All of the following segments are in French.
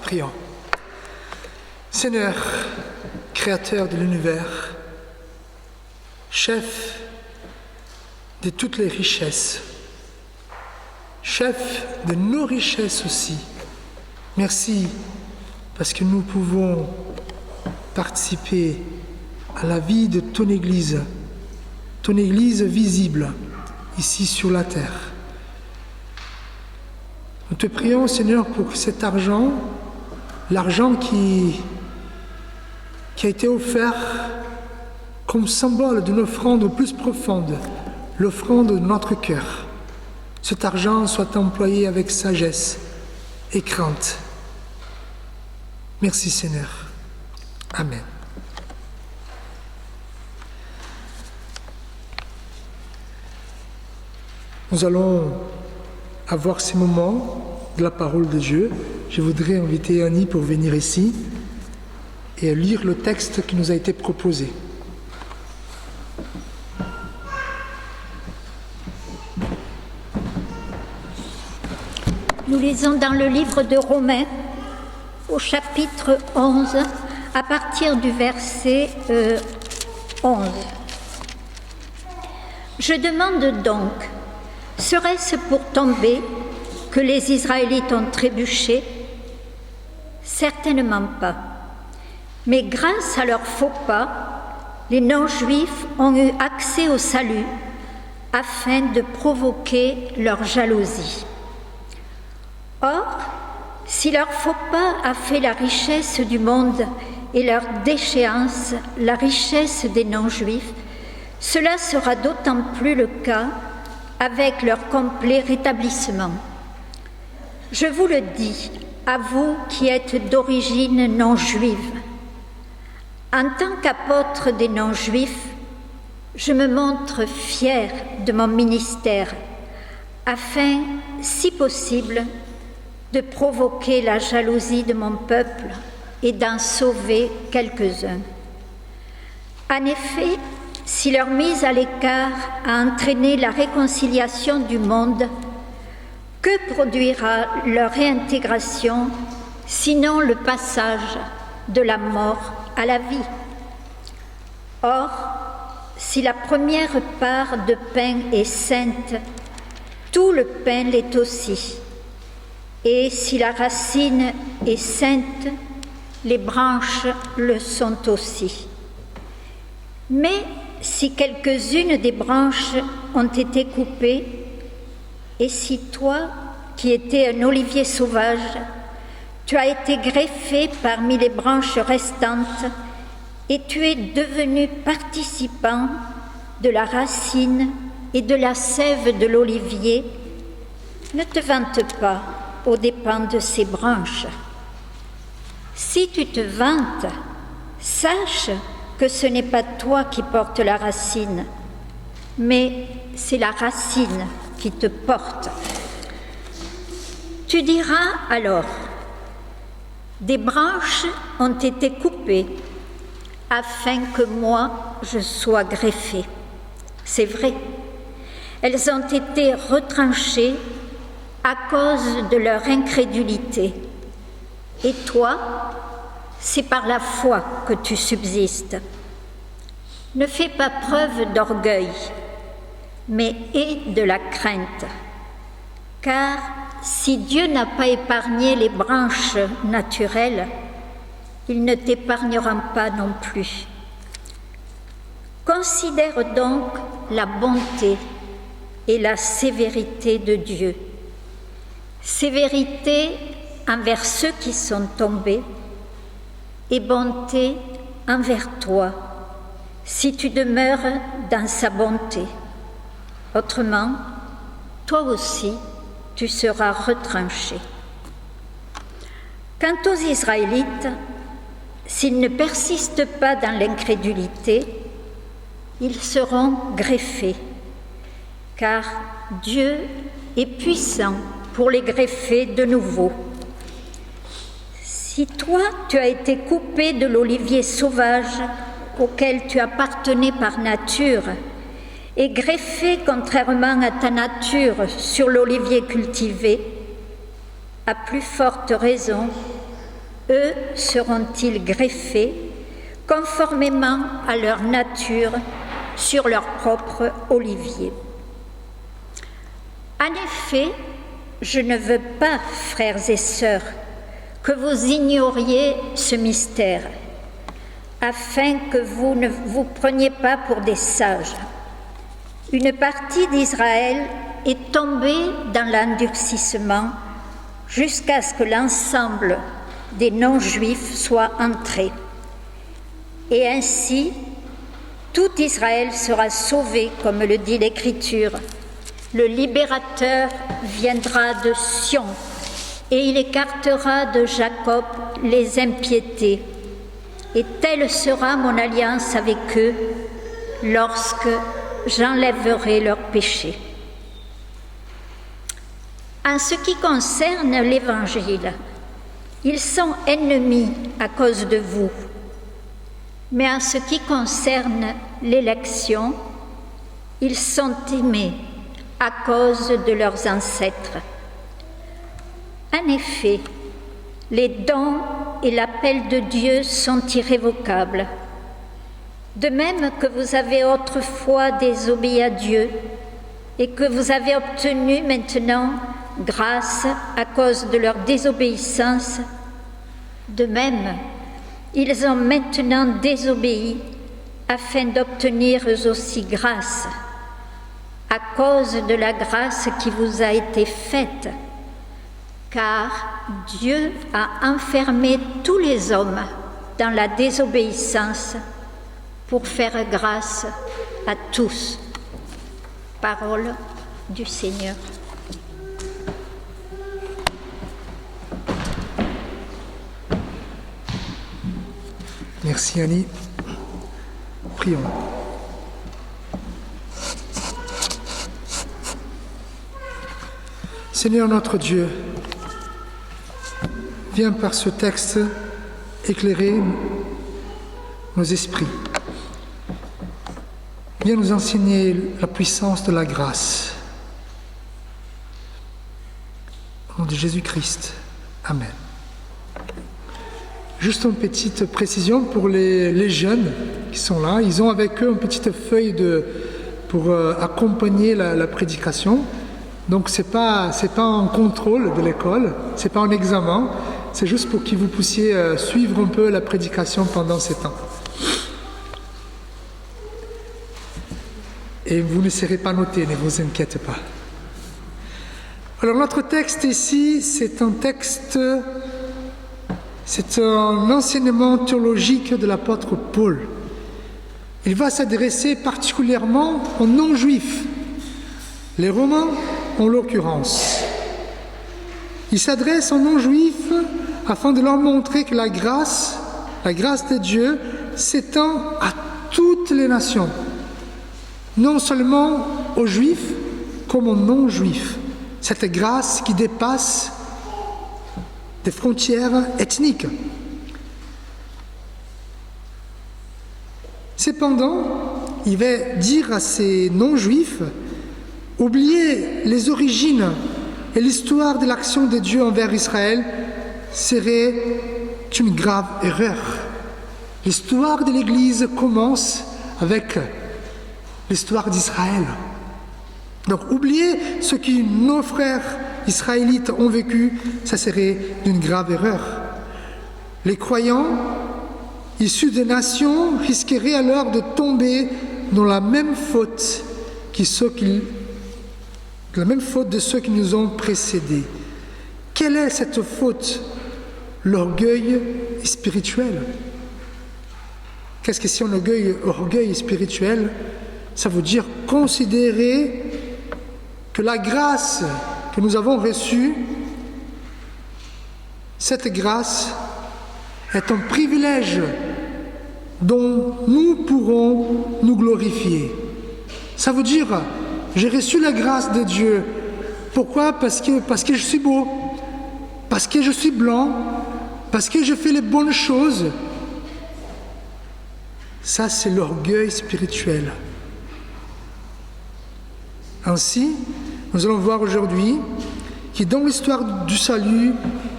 Prions. Seigneur, Créateur de l'univers, chef de toutes les richesses, chef de nos richesses aussi, merci parce que nous pouvons participer à la vie de ton Église visible ici sur la terre. Nous te prions, Seigneur, pour cet argent, l'argent qui a été offert comme symbole d'une offrande plus profonde, l'offrande de notre cœur. Cet argent soit employé avec sagesse et crainte. Merci, Seigneur. Amen. Nous allons avoir ces moments de la parole de Dieu. Je voudrais inviter Annie pour venir ici et lire le texte qui nous a été proposé. Nous lisons dans le livre de Romains, au chapitre 11, à partir du verset 11. Je demande donc, serait-ce pour tomber que les Israélites ont trébuché? Certainement pas. Mais grâce à leurs faux pas, les non-juifs ont eu accès au salut afin de provoquer leur jalousie. Or, si leur faux pas a fait la richesse du monde et leur déchéance la richesse des non-juifs, cela sera d'autant plus le cas avec leur complet rétablissement. Je vous le dis, à vous qui êtes d'origine non-juive. En tant qu'apôtre des non-juifs, je me montre fier de mon ministère, afin, si possible, de provoquer la jalousie de mon peuple et d'en sauver quelques-uns. En effet, si leur mise à l'écart a entraîné la réconciliation du monde, que produira leur réintégration, sinon le passage de la mort à la vie? Or, si la première part de pain est sainte, tout le pain l'est aussi. Et si la racine est sainte, les branches le sont aussi. Mais si quelques-unes des branches ont été coupées, et si toi, qui étais un olivier sauvage, tu as été greffé parmi les branches restantes, et tu es devenu participant de la racine et de la sève de l'olivier, ne te vante pas aux dépens de ces branches. Si tu te vantes, sache que ce n'est pas toi qui portes la racine, mais c'est la racine qui te porte. Tu diras alors, des branches ont été coupées afin que moi je sois greffé. C'est vrai, elles ont été retranchées à cause de leur incrédulité. Et toi, c'est par la foi que tu subsistes. Ne fais pas preuve d'orgueil, mais aie de la crainte. Car si Dieu n'a pas épargné les branches naturelles, il ne t'épargnera pas non plus. Considère donc la bonté et la sévérité de Dieu. Sévérité envers ceux qui sont tombés et bonté envers toi, si tu demeures dans sa bonté. Autrement, toi aussi, tu seras retranché. Quant aux Israélites, s'ils ne persistent pas dans l'incrédulité, ils seront greffés, car Dieu est puissant pour les greffer de nouveau. Si toi, tu as été coupé de l'olivier sauvage auquel tu appartenais par nature et greffé contrairement à ta nature sur l'olivier cultivé, à plus forte raison, eux seront-ils greffés, conformément à leur nature, sur leur propre olivier. En effet, je ne veux pas, frères et sœurs, que vous ignoriez ce mystère, afin que vous ne vous preniez pas pour des sages. Une partie d'Israël est tombée dans l'endurcissement jusqu'à ce que l'ensemble des non-juifs soit entré. Et ainsi, tout Israël sera sauvé, comme le dit l'Écriture. Le libérateur viendra de Sion, et il écartera de Jacob les impiétés. Et telle sera mon alliance avec eux lorsque j'enlèverai leurs péchés. En ce qui concerne l'Évangile, ils sont ennemis à cause de vous. Mais en ce qui concerne l'élection, ils sont aimés à cause de leurs ancêtres. En effet, les dons et l'appel de Dieu sont irrévocables. De même que vous avez autrefois désobéi à Dieu et que vous avez obtenu maintenant grâce à cause de leur désobéissance, de même, ils ont maintenant désobéi afin d'obtenir eux aussi grâce, à cause de la grâce qui vous a été faite, car Dieu a enfermé tous les hommes dans la désobéissance pour faire grâce à tous. Parole du Seigneur. Merci Annie. Prions. Seigneur notre Dieu, viens par ce texte éclairer nos esprits. Viens nous enseigner la puissance de la grâce. Au nom de Jésus-Christ. Amen. Juste une petite précision pour les jeunes qui sont là. Ils ont avec eux une petite feuille pour accompagner la prédication. Donc c'est pas un contrôle de l'école, c'est pas un examen, c'est juste pour que vous puissiez suivre un peu la prédication pendant ces temps. Et vous ne serez pas notés, ne vous inquiétez pas. Alors notre texte ici, c'est un enseignement théologique de l'apôtre Paul. Il va s'adresser particulièrement aux non-juifs, les Romains en l'occurrence. Il s'adresse aux non-juifs afin de leur montrer que la grâce de Dieu s'étend à toutes les nations, non seulement aux juifs comme aux non-juifs. Cette grâce qui dépasse des frontières ethniques. Cependant, il va dire à ces non-juifs: oublier les origines et l'histoire de l'action de Dieu envers Israël serait une grave erreur. L'histoire de l'Église commence avec l'histoire d'Israël. Donc oublier ce que nos frères israélites ont vécu, ça serait une grave erreur. Les croyants issus des nations risqueraient alors de tomber dans la même faute de ceux qui nous ont précédés. Quelle est cette faute? L'orgueil spirituel. Qu'est-ce que c'est un orgueil spirituel? Ça veut dire considérer que la grâce que nous avons reçue, cette grâce est un privilège dont nous pourrons nous glorifier. Ça veut dire, j'ai reçu la grâce de Dieu. Pourquoi? Parce que je suis beau, parce que je suis blanc, parce que je fais les bonnes choses. Ça, c'est l'orgueil spirituel. Ainsi, nous allons voir aujourd'hui que dans l'histoire du salut,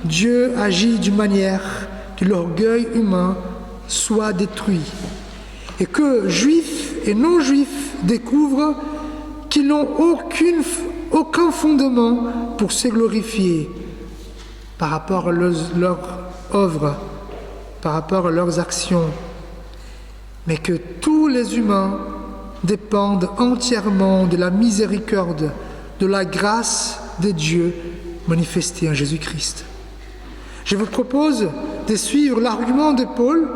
Dieu agit d'une manière de l'orgueil humain soit détruit et que juifs et non-juifs découvrent qu'ils n'ont aucun fondement pour se glorifier par rapport à leur œuvre, par rapport à leurs actions, mais que tous les humains dépendent entièrement de la miséricorde, de la grâce de Dieu manifestée en Jésus-Christ. Je vous propose de suivre l'argument de Paul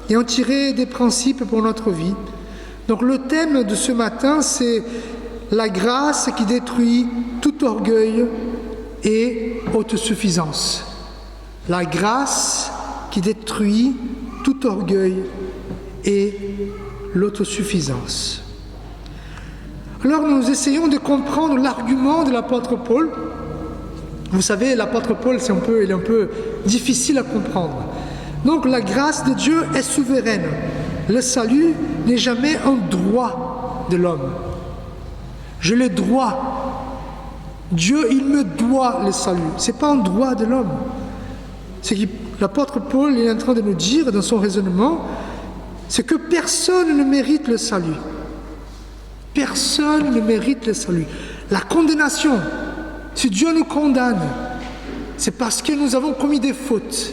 et en tirer des principes pour notre vie. Donc le thème de ce matin, c'est la grâce qui détruit tout orgueil et autosuffisance. La grâce qui détruit tout orgueil et l'autosuffisance. Alors nous essayons de comprendre l'argument de l'apôtre Paul. Vous savez, l'apôtre Paul, il est un peu difficile à comprendre. Donc la grâce de Dieu est souveraine. Le salut n'est jamais un droit de l'homme. Je le dois. Dieu, il me doit le salut. Ce n'est pas un droit de l'homme. C'est que l'apôtre Paul est en train de nous dire dans son raisonnement, c'est que personne ne mérite le salut. Personne ne mérite le salut. La condamnation, si Dieu nous condamne, c'est parce que nous avons commis des fautes.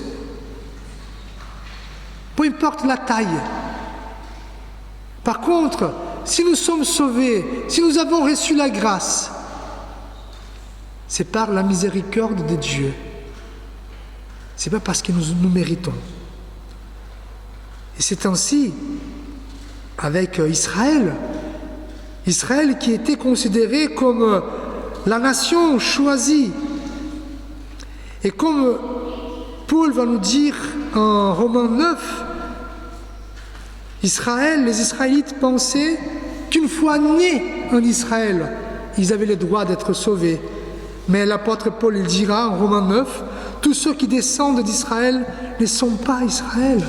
Peu importe la taille. Par contre, si nous sommes sauvés, si nous avons reçu la grâce, c'est par la miséricorde de Dieu. Ce n'est pas parce que nous méritons. Et c'est ainsi avec Israël. Israël qui était considéré comme la nation choisie. Et comme Paul va nous dire en Romains 9, les Israélites pensaient qu'une fois nés en Israël, ils avaient le droit d'être sauvés. Mais l'apôtre Paul il dira en Romains 9, tous ceux qui descendent d'Israël ne sont pas Israël.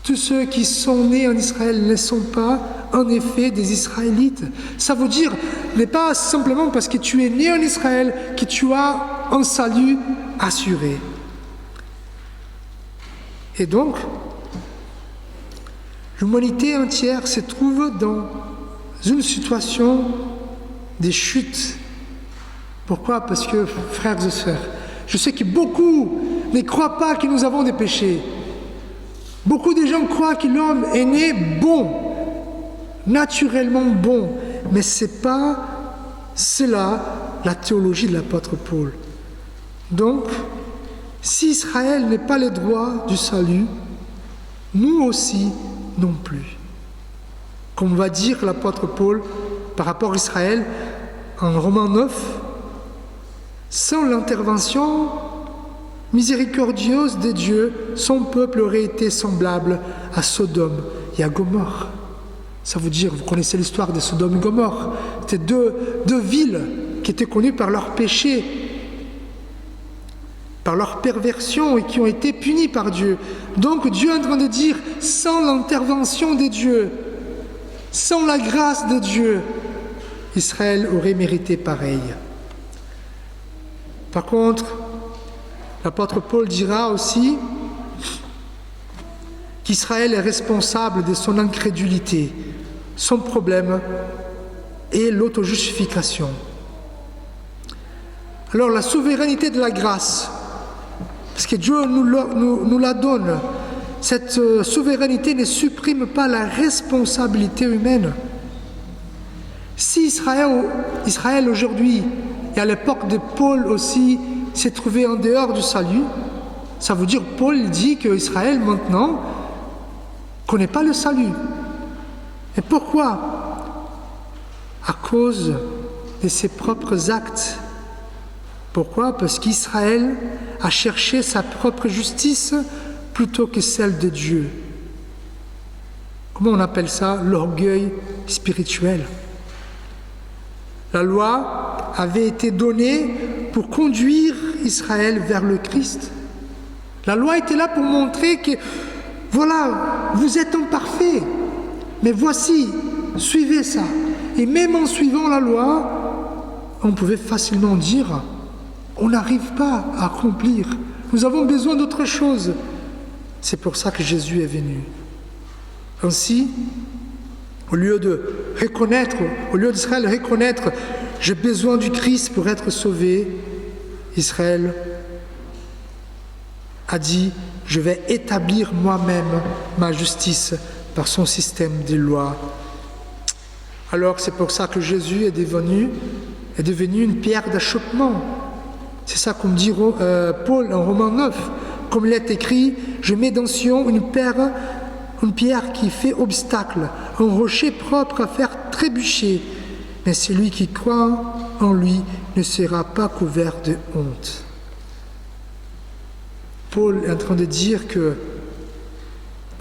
Tous ceux qui sont nés en Israël ne sont pas en effet des Israélites. Ça veut dire, n'est pas simplement parce que tu es né en Israël que tu as un salut assuré. Et donc, l'humanité entière se trouve dans une situation de chute. Pourquoi? Parce que, frères et sœurs, je sais que beaucoup ne croient pas que nous avons des péchés. Beaucoup de gens croient que l'homme est né bon, naturellement bon, mais ce n'est pas cela la théologie de l'apôtre Paul. Donc, si Israël n'est pas le droit du salut, nous aussi non plus. Comme va dire l'apôtre Paul par rapport à Israël en Romains 9, sans l'intervention miséricordieuse de Dieu, son peuple aurait été semblable à Sodome et à Gomorrhe. Ça veut dire, vous connaissez l'histoire de Sodome et Gomorrhe. C'était deux villes qui étaient connues par leur péché, par leur perversion et qui ont été punies par Dieu. Donc Dieu est en train de dire, sans l'intervention de Dieu, sans la grâce de Dieu, Israël aurait mérité pareil. Par contre, l'apôtre Paul dira aussi qu'Israël est responsable de son incrédulité. Son problème est l'auto-justification. Alors la souveraineté de la grâce, parce que Dieu nous la donne, cette souveraineté ne supprime pas la responsabilité humaine. Si Israël aujourd'hui, et à l'époque de Paul aussi, s'est trouvé en dehors du salut, ça veut dire Paul dit qu'Israël maintenant ne connaît pas le salut. Et pourquoi? À cause de ses propres actes. Pourquoi? Parce qu'Israël a cherché sa propre justice plutôt que celle de Dieu. Comment on appelle ça? L'orgueil spirituel. La loi avait été donnée pour conduire Israël vers le Christ. La loi était là pour montrer que, voilà, vous êtes imparfaits, mais voici, suivez ça. Et même en suivant la loi, on pouvait facilement dire, on n'arrive pas à accomplir Nous avons besoin d'autre chose. C'est pour ça que Jésus est venu. Ainsi, au lieu d'Israël reconnaître « j'ai besoin du Christ pour être sauvé », Israël a dit « je vais établir moi-même ma justice par son système de lois ». Alors c'est pour ça que Jésus est devenu une pierre d'achoppement. C'est ça comme dit Paul en Romains 9. Comme il est écrit, je mets dans Sion une pierre qui fait obstacle, un rocher propre à faire trébucher. Mais celui qui croit en lui ne sera pas couvert de honte. Paul est en train de dire que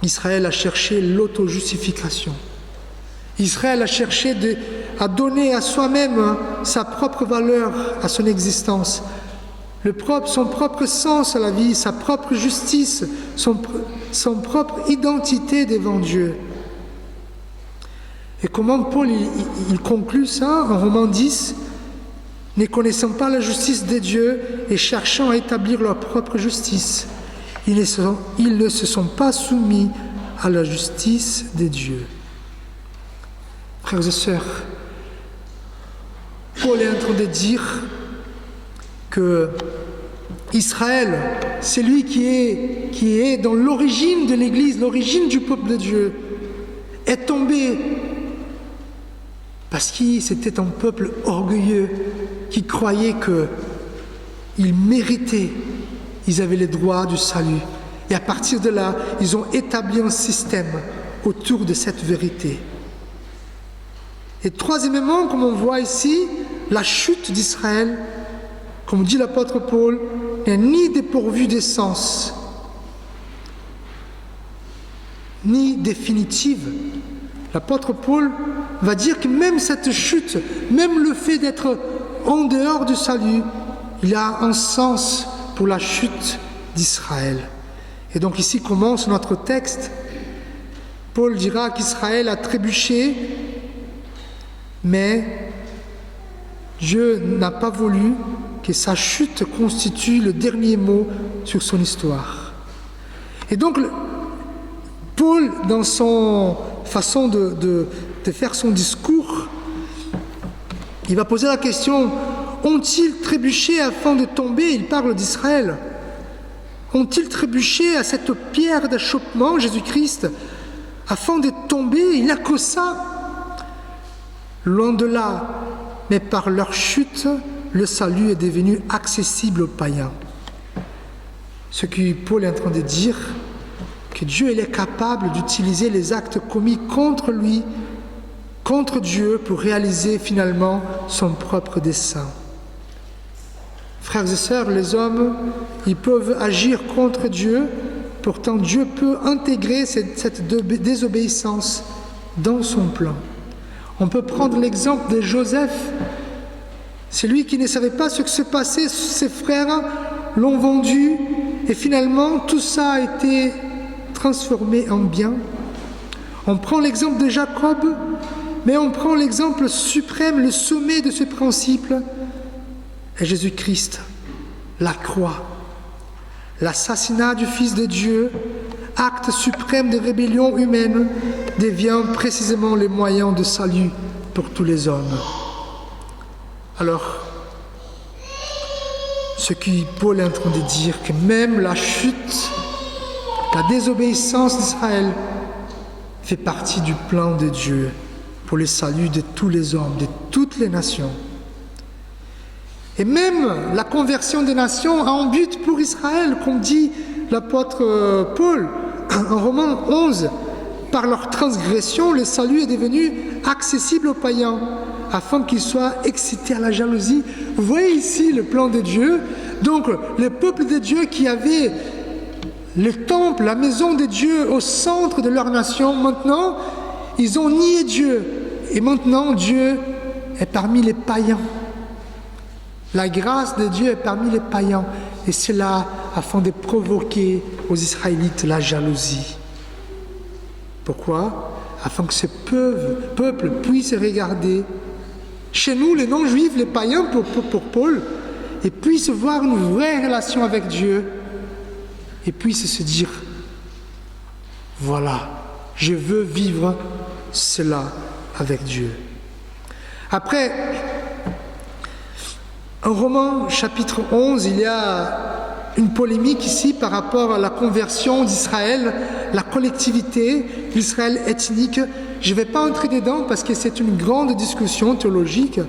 Israël a cherché l'auto-justification. Israël a cherché à donner à soi-même sa propre valeur à son existence, son propre sens à la vie, sa propre justice, son propre identité devant Dieu. Et comment Paul il conclut ça en Romains 10, ne connaissant pas la justice de Dieu et cherchant à établir leur propre justice, ils ne se sont pas soumis à la justice de Dieu. Frères et sœurs, Paul est en train de dire que Israël, c'est lui qui est dans l'origine de l'Église, l'origine du peuple de Dieu, est tombé parce que c'était un peuple orgueilleux qui croyait qu'ils méritaient, ils avaient les droits du salut. Et à partir de là, ils ont établi un système autour de cette vérité. Et troisièmement, comme on voit ici, la chute d'Israël, comme dit l'apôtre Paul, n'est ni dépourvue d'essence, ni définitive. L'apôtre Paul va dire que même cette chute, même le fait d'être en dehors du salut, il a un sens pour la chute d'Israël. Et donc ici commence notre texte. Paul dira qu'Israël a trébuché, mais Dieu n'a pas voulu que sa chute constitue le dernier mot sur son histoire. Et donc, Paul, dans son façon de faire son discours, il va poser la question, ont-ils trébuché afin de tomber? Il parle d'Israël. Ont-ils trébuché à cette pierre d'achoppement, Jésus-Christ, afin de tomber? Il n'y a que ça. Loin de là, mais par leur chute, le salut est devenu accessible aux païens. Ce que Paul est en train de dire, que Dieu il est capable d'utiliser les actes commis contre lui, contre Dieu, pour réaliser finalement son propre dessein. Frères et sœurs, les hommes, ils peuvent agir contre Dieu, pourtant Dieu peut intégrer cette désobéissance dans son plan. On peut prendre l'exemple de Joseph. C'est lui qui ne savait pas ce qui se passait, ses frères l'ont vendu et finalement tout ça a été transformé en bien. On prend l'exemple de Jacob, mais on prend l'exemple suprême, le sommet de ce principe est Jésus-Christ, la croix, l'assassinat du Fils de Dieu, acte suprême de rébellion humaine, devient précisément le moyen de salut pour tous les hommes. Alors, ce que Paul est en train de dire, que même la chute, la désobéissance d'Israël fait partie du plan de Dieu pour le salut de tous les hommes, de toutes les nations. Et même la conversion des nations a un but pour Israël, comme dit l'apôtre Paul en Romains 11. Par leur transgression, le salut est devenu accessible aux païens, afin qu'ils soient excités à la jalousie. Vous voyez ici le plan de Dieu. Donc, le peuple de Dieu qui avait le temple, la maison de Dieu au centre de leur nation, maintenant, ils ont nié Dieu. Et maintenant, Dieu est parmi les païens. La grâce de Dieu est parmi les païens. Et c'est là afin de provoquer aux Israélites la jalousie. Pourquoi? Afin que ce peuple puisse regarder chez nous, les non-juifs, les païens pour Paul, et puissent voir une vraie relation avec Dieu et puisse se dire, voilà, je veux vivre cela avec Dieu. Après, en Romains chapitre 11, il y a une polémique ici par rapport à la conversion d'Israël, la collectivité d'Israël ethnique. Je ne vais pas entrer dedans parce que c'est une grande discussion théologique,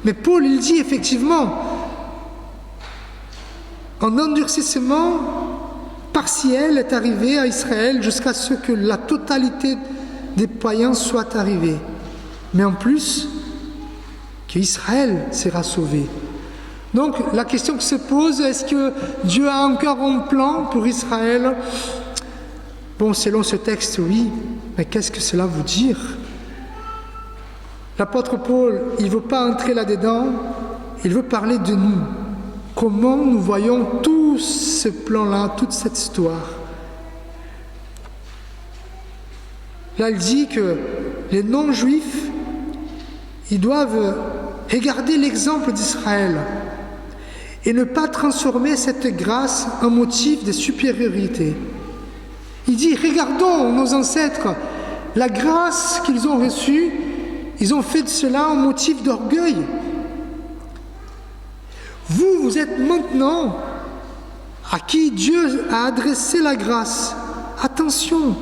mais Paul, il dit effectivement, un endurcissement partiel est arrivé à Israël jusqu'à ce que la totalité des païens soit arrivée. Mais en plus, qu'Israël sera sauvé. Donc la question qui se pose, est-ce que Dieu a encore un plan pour Israël? Bon, selon ce texte, oui, mais qu'est-ce que cela veut dire? L'apôtre Paul, il ne veut pas entrer là-dedans, il veut parler de nous. Comment nous voyons tout ce plan-là, toute cette histoire. Là, il dit que les non-juifs, ils doivent regarder l'exemple d'Israël et ne pas transformer cette grâce en motif de supériorité. Il dit, regardons nos ancêtres, la grâce qu'ils ont reçue, ils ont fait de cela un motif d'orgueil. Vous êtes maintenant à qui Dieu a adressé la grâce. Attention,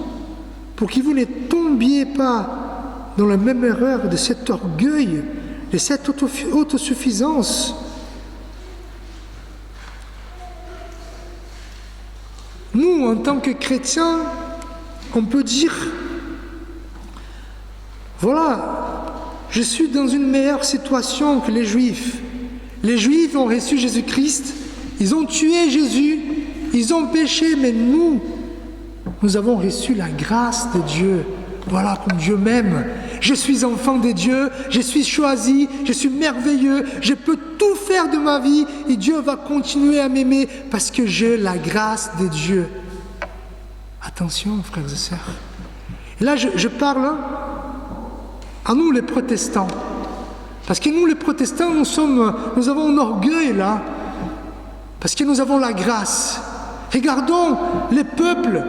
pour que vous ne tombiez pas dans la même erreur de cet orgueil, de cette autosuffisance. Nous, en tant que chrétiens, on peut dire, voilà, je suis dans une meilleure situation que les Juifs. Les Juifs ont reçu Jésus-Christ, ils ont tué Jésus, ils ont péché, mais nous avons reçu la grâce de Dieu. Voilà comme Dieu m'aime. Je suis enfant de Dieu, je suis choisi, je suis merveilleux, je peux tout faire de ma vie et Dieu va continuer à m'aimer parce que j'ai la grâce de Dieu. Attention, frères et sœurs. Et là, je parle à nous les protestants. Parce que nous les protestants, nous avons un orgueil là. Parce que nous avons la grâce. Regardons, les peuples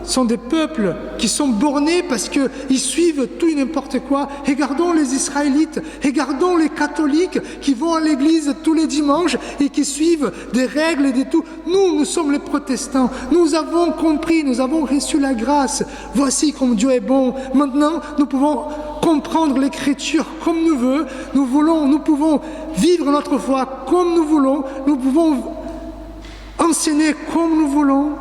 sont des peuples qui sont bornés parce qu'ils suivent tout et n'importe quoi. Regardons les Israélites, regardons les catholiques qui vont à l'église tous les dimanches et qui suivent des règles et des tout. Nous sommes les protestants. Nous avons compris, nous avons reçu la grâce. Voici comme Dieu est bon. Maintenant, nous pouvons comprendre l'Écriture comme nous pouvons vivre notre foi comme nous voulons, nous pouvons enseigner comme nous voulons.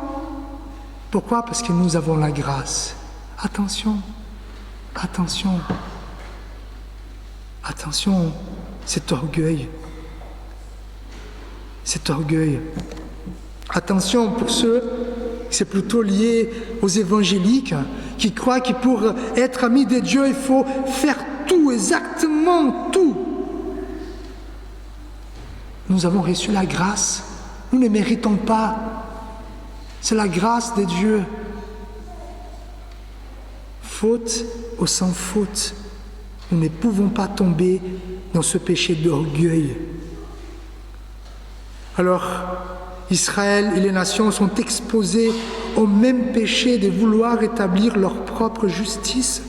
Pourquoi? Parce que nous avons la grâce. Attention, attention, attention, cet orgueil. Attention pour ceux, c'est plutôt lié aux évangéliques, qui croient que pour être amis de Dieu, il faut faire tout, exactement tout. Nous avons reçu la grâce, nous ne méritons pas. C'est la grâce de Dieu. Faute ou sans faute, nous ne pouvons pas tomber dans ce péché d'orgueil. Alors, Israël et les nations sont exposés au même péché de vouloir établir leur propre justice.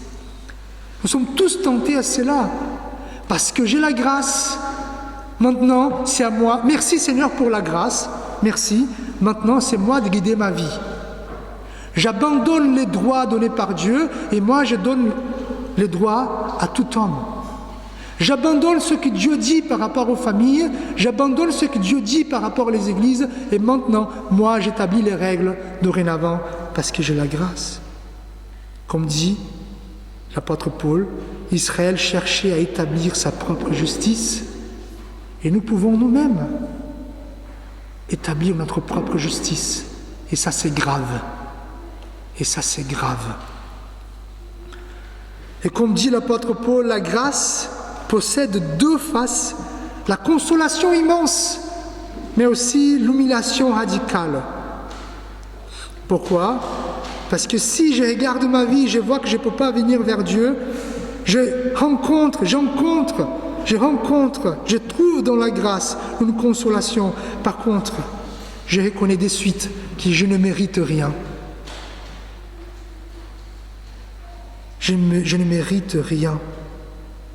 Nous sommes tous tentés à cela, parce que j'ai la grâce. Maintenant, c'est à moi. Merci Seigneur pour la grâce. Merci. Maintenant, c'est moi de guider ma vie. J'abandonne les droits donnés par Dieu et moi, je donne les droits à tout homme. J'abandonne ce que Dieu dit par rapport aux familles, j'abandonne ce que Dieu dit par rapport aux églises et maintenant, moi, j'établis les règles dorénavant parce que j'ai la grâce. Comme dit l'apôtre Paul, Israël cherchait à établir sa propre justice et nous pouvons nous-mêmes établir notre propre justice. Et ça, c'est grave. Et ça, c'est grave. Et comme dit l'apôtre Paul, la grâce possède deux faces, la consolation immense, mais aussi l'humiliation radicale. Pourquoi? Parce que si je regarde ma vie, je vois que je ne peux pas venir vers Dieu, je trouve dans la grâce une consolation. Par contre, je reconnais de suite que je ne mérite rien. Je ne mérite rien.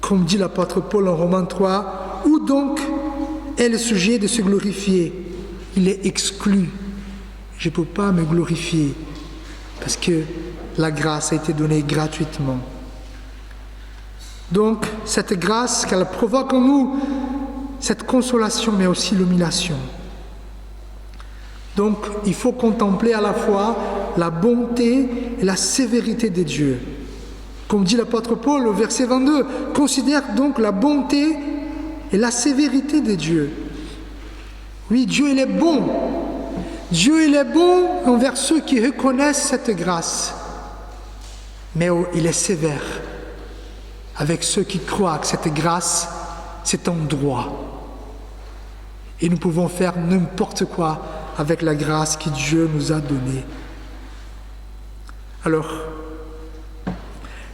Comme dit l'apôtre Paul en Romains 3, où donc est le sujet de se glorifier? Il est exclu. Je ne peux pas me glorifier parce que la grâce a été donnée gratuitement. Donc, cette grâce qu'elle provoque en nous, cette consolation, mais aussi l'humiliation. Donc, il faut contempler à la fois la bonté et la sévérité de Dieu. Comme dit l'apôtre Paul au verset 22, considère donc la bonté et la sévérité de Dieu. Oui, Dieu, il est bon. Dieu, il est bon envers ceux qui reconnaissent cette grâce. Mais il est sévère avec ceux qui croient que cette grâce, c'est un droit. Et nous pouvons faire n'importe quoi avec la grâce que Dieu nous a donnée. Alors,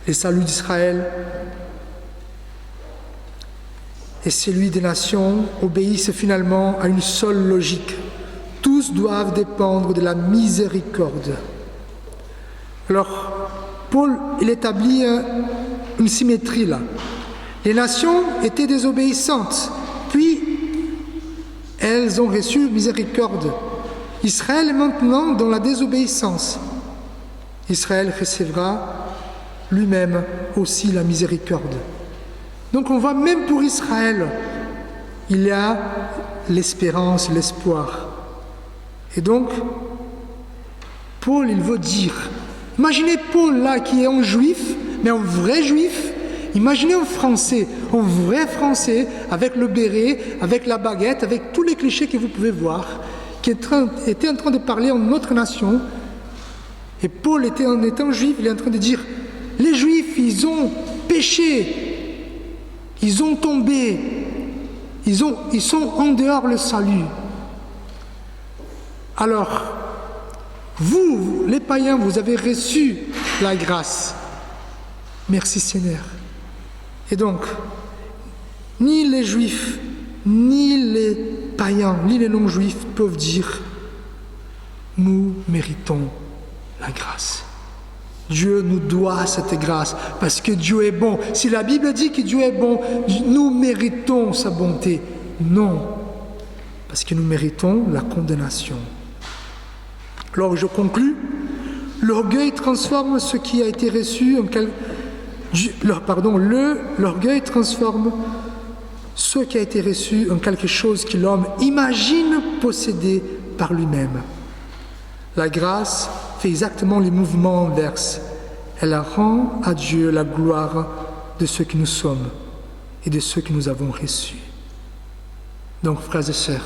le salut d'Israël et celui des nations obéissent finalement à une seule logique. Tous doivent dépendre de la miséricorde. Alors, Paul, il établit une symétrie là. Les nations étaient désobéissantes, puis elles ont reçu miséricorde. Israël est maintenant dans la désobéissance. Israël recevra lui-même aussi la miséricorde. Donc on voit même pour Israël, il y a l'espérance, l'espoir. Et donc, Paul, il veut dire, imaginez Paul là qui est un juif, mais un vrai juif. Imaginez un Français, un vrai Français, avec le béret, avec la baguette, avec tous les clichés que vous pouvez voir, qui était en train de parler en notre nation. Et Paul, en étant juif, il est en train de dire, les juifs, ils ont péché, ils ont tombé, ils sont en dehors le salut. Alors, vous, les païens, vous avez reçu la grâce. Merci Seigneur. Et donc, ni les juifs, ni les païens, ni les non-juifs peuvent dire « nous méritons la grâce ». Dieu nous doit cette grâce parce que Dieu est bon. Si la Bible dit que Dieu est bon, nous méritons sa bonté. Non, parce que nous méritons la condamnation. Alors je conclus. L'orgueil transforme ce qui a été reçu en l'orgueil transforme ce qui a été reçu en quelque chose que l'homme imagine posséder par lui-même. La grâce fait exactement les mouvements inverses. Elle rend à Dieu la gloire de ce que nous sommes et de ce que nous avons reçu. Donc, frères et sœurs,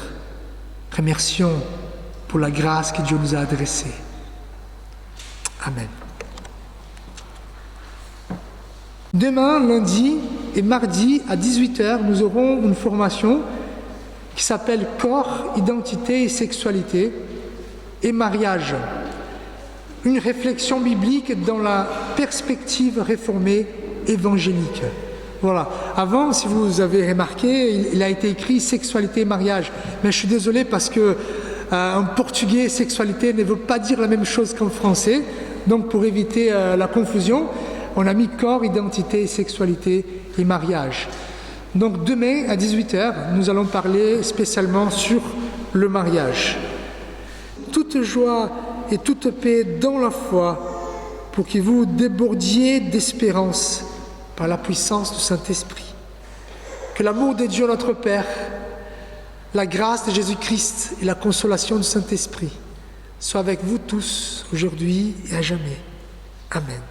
remercions pour la grâce que Dieu nous a adressée. Amen. Demain, lundi et mardi à 18h, nous aurons une formation qui s'appelle Corps, identité et sexualité et mariage. Une réflexion biblique dans la perspective réformée évangélique. Voilà. Avant, si vous avez remarqué, il a été écrit sexualité et mariage. Mais je suis désolé parce que en portugais, sexualité ne veut pas dire la même chose qu'en français. Donc pour éviter la confusion, on a mis corps, identité, sexualité et mariage. Donc demain à 18h, nous allons parler spécialement sur le mariage. Toute joie et toute paix dans la foi pour que vous débordiez d'espérance par la puissance du Saint-Esprit. Que l'amour de Dieu notre Père, la grâce de Jésus-Christ et la consolation du Saint-Esprit soient avec vous tous aujourd'hui et à jamais. Amen.